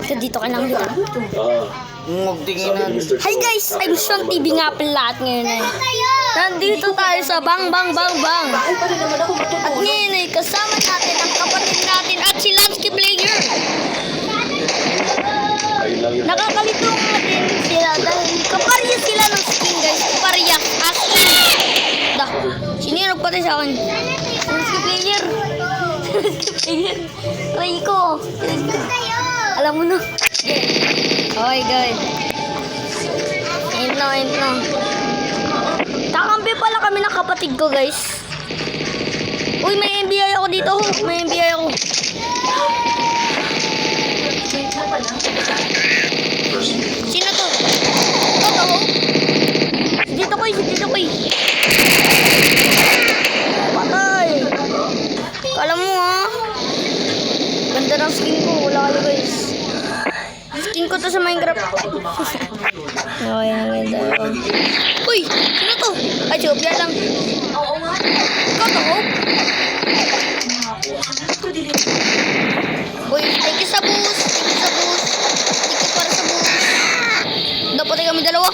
Dito ka lang dito. Magtingin na. Hi guys, I'm Sean TV nga pala at ngayon ay nandito tayo sa Bang Bang Bang Bang. At ngayon ay kasama natin ang kapatid natin at si Lansky Player. Nakakalitong natin sila dahil kaparya sila ng skin guys. Kaparya, asking. Sino yung nagpatay sa akin? Lansky Player. Lansky Player. Try ko. Alam mo na. Okay guys. Ayun na. Kakampi pala kami ng kapatid ko guys. Uy, may NBI ako dito. May NBI ako. Sino to? Ito. Dito ko. Patay. Kala mo ha. Ganda ng skin ko. Wala kayo guys. Skin ko to sa Minecraft. Okay, ganda. Uy! Sino to? Ay, Jopia lang. Ikaw to, Hope? Uy, thank you sa boost. Thank you para sa boost. Patay kami dalawa.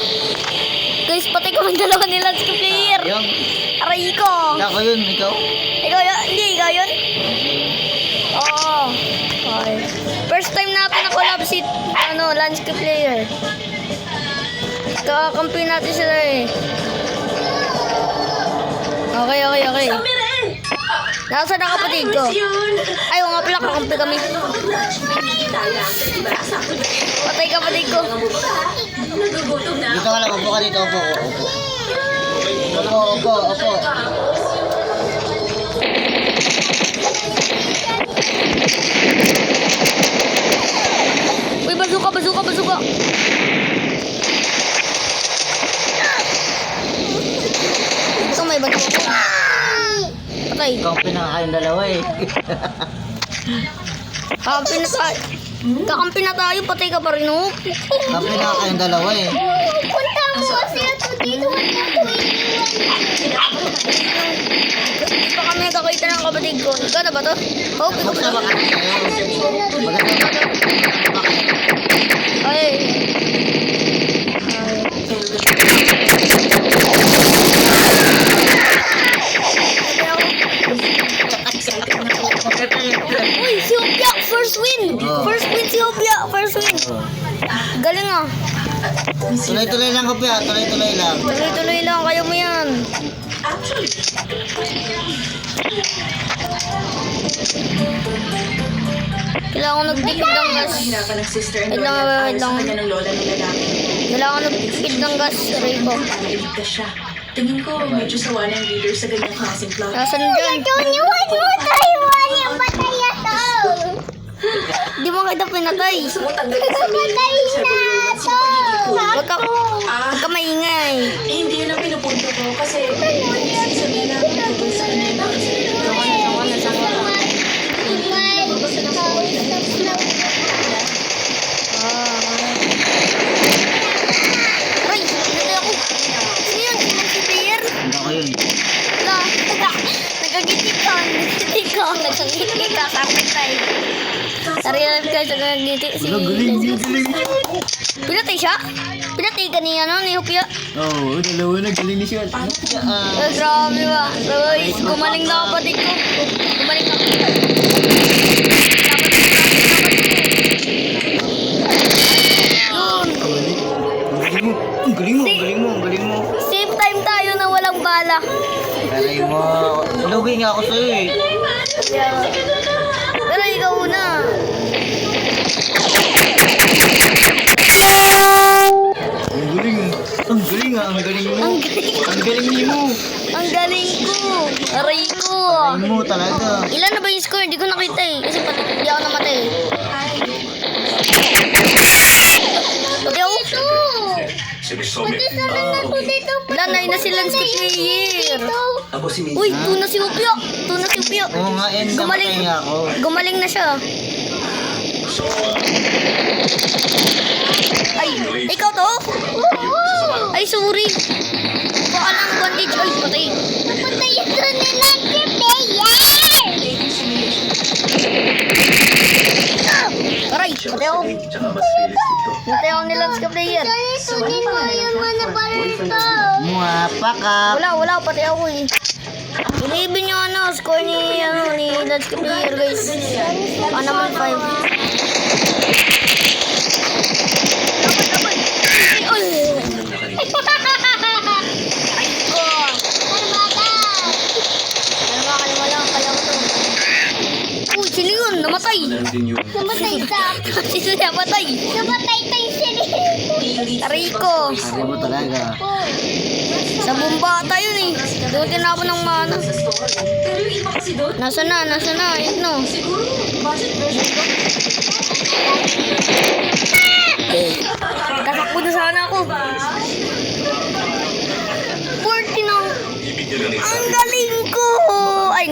Guys, patay kami dalawa ni Lansky Player. Aray ko. Ako yun, ikaw? Ikaw yun? Hindi, ikaw yun? Oo. Okay. First time natin na collab si Lansky Player. Kakakampi natin sila eh. Okay. Nasaan na kapatid ko? Ay, nga pala, kakampi kami. Patay kapatid ko. Dito ka lang, upo ka dito, upo. Opo. Uy, bazooka. Ito may bazooka. Patay. Kakampi na kayong dalawa eh. Kakampi na tayo, patay ka pa rin, oh. Kakampi na kayong dalawa eh. Punta mo kasi ito dito. Hindi pa kami nagkakita ng kapatid ko. Ikaw na ba to? Hope, ikaw Basta ba to? makakita kayo. Ay. Uy, si Opia! First win si Opia! Galing ah. Tuloy-tuloy lang, Kopya. Tuloy-tuloy lang. Tuloy-tuloy lang, kaya mo yan. Kailangan ko nagdikit ng gas. Wait lang. Kailangan ko nagdikit ng gas. Aray ko. Tingin ko, medyo sawa na yung leader sa ganyang klaseng plot. Nasaan dyan? Di mo kita pinatay. Huwag ka maingay. Hindi yun ang pinupunto ko kasi sabihin na pinutol sa kanila. Aray, pinatay ako. Sino yun? Lansky Player? Ako yun. Wala. Nagagiti ka. Kapit tayo. Sarili guys, nagagiti si... Galing. Pinatay siya? Pinatay ka ni Hopia? Oo, dalawa na. Galing ni siya. Grabe ba? Guys, gumaling na kapatid ko. Gumaling na. Yun. Ang galing mo. Same time tayo na walang bala. Galing mo. Lugi nga ako sa'yo eh. Pero ikaw una. Ang galing mo. Ang galing mo. Ang galing ko. Aray ko. Galing mo talaga. Ilan na ba yung score? Hindi ko nakita eh. Kasi hindi ako namatay. Pati ako. Wala na si Lansky Player. Uy, tuna si Opia. Oo nga, namatay nga ako. Gumaling na siya. Ay, ikaw to? Ay, sorry. Baka lang bandage. Ay, patay. Napatay ito ni Lansky Player. Aray, patay Natay ako. Natay ako ni Lance ka player. Muapa ka. Wala, pati ako eh. 11 yung score ni Lance ka player guys. Naman 5. Dapat. Uy! Uy, sino yun? Namatay! Namatay ka! Sino namatay? Namatay tayo sila! Tariko! Sabi mo talaga. Sa bumbata yun eh. Doon tinapon ng mana. Pero yung iba kasi doon, Nasa na? Ayun no. siguro, budget version. Tatakbo na sana ako. 40 na. Ang galing ko! Ay,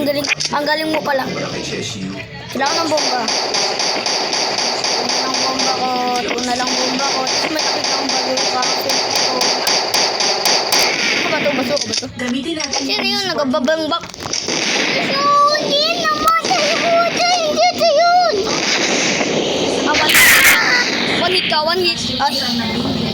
ang galing mo pala. Kailangan ng bomba. Una lang bomba ko. Tapos may nakita akong bago pa ako. Bato. Gamitin natin Sino yun? Nagbabangbak. Hindi naman. Hindi yun. One hit. Ay,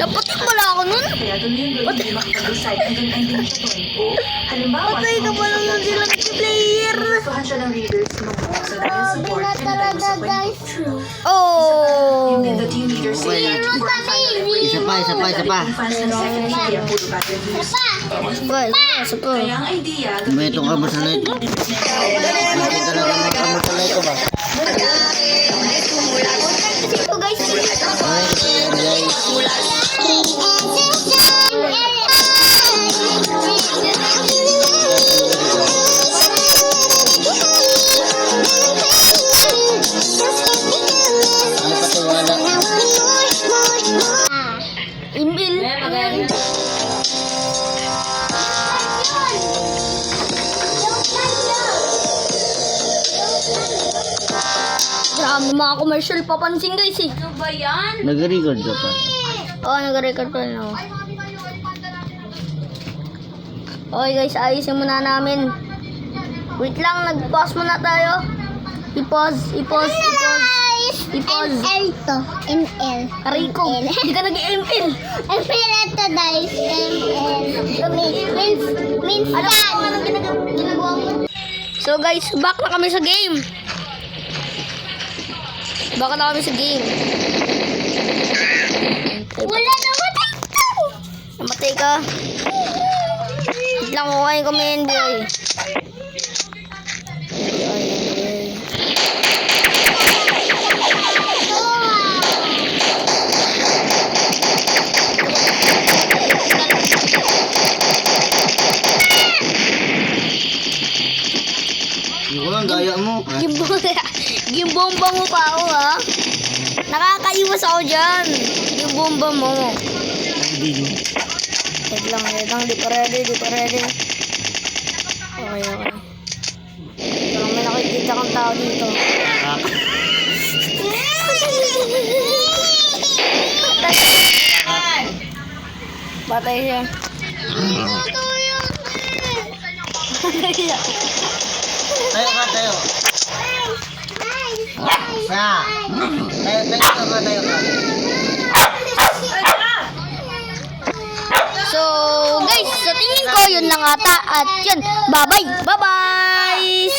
napatik pala ako nun. Kaya tuloy yung gawin yung makipag-decide hanggang ending siya doon. O, halimbawa, Patay ka pala nun silang player. gustuhan siya ng readers mo sa dahil support and dahil sa kwento. True. Oh. Yung the team leaders say that for a final Isa pa. yung fans ng second kaya puro bad reviews. Isa pa. Kaya ang idea, May itong kamot na ito. Hindi talaga may kamot na ito ba? Ito guys. Ay, kasi yan guys. Ano pa ito wala? Imbil. Grabe mga commercial papansin guys eh. Ano ba yan? Nag-record ka pa. Oo, nag-record pa rin ako. Okay guys, ayusin muna namin. Wait lang, nag-pause muna tayo. I-pause. ML to. ML. Ariko, hindi ka nag-ML. ML ito guys. ML. Means Ano yan. ba anong ginagawa mo? So guys, back na kami sa game. Back na kami sa game. Wala naman ito. Namatay ka. Wait lang, kukain kami boy. Hindi ko lang daya mo. Gimbomba mo pa ako ha. Nakakaiwas ako dyan. Gimbomba mo. Wait lang. Di pa ready. Okay. Parang may nakikita kang tao dito. Patay siya. Tayo ka. Tayo ka. So, guys, sa tingin ko, yun lang ata. At yun, bye-bye! Bye-bye!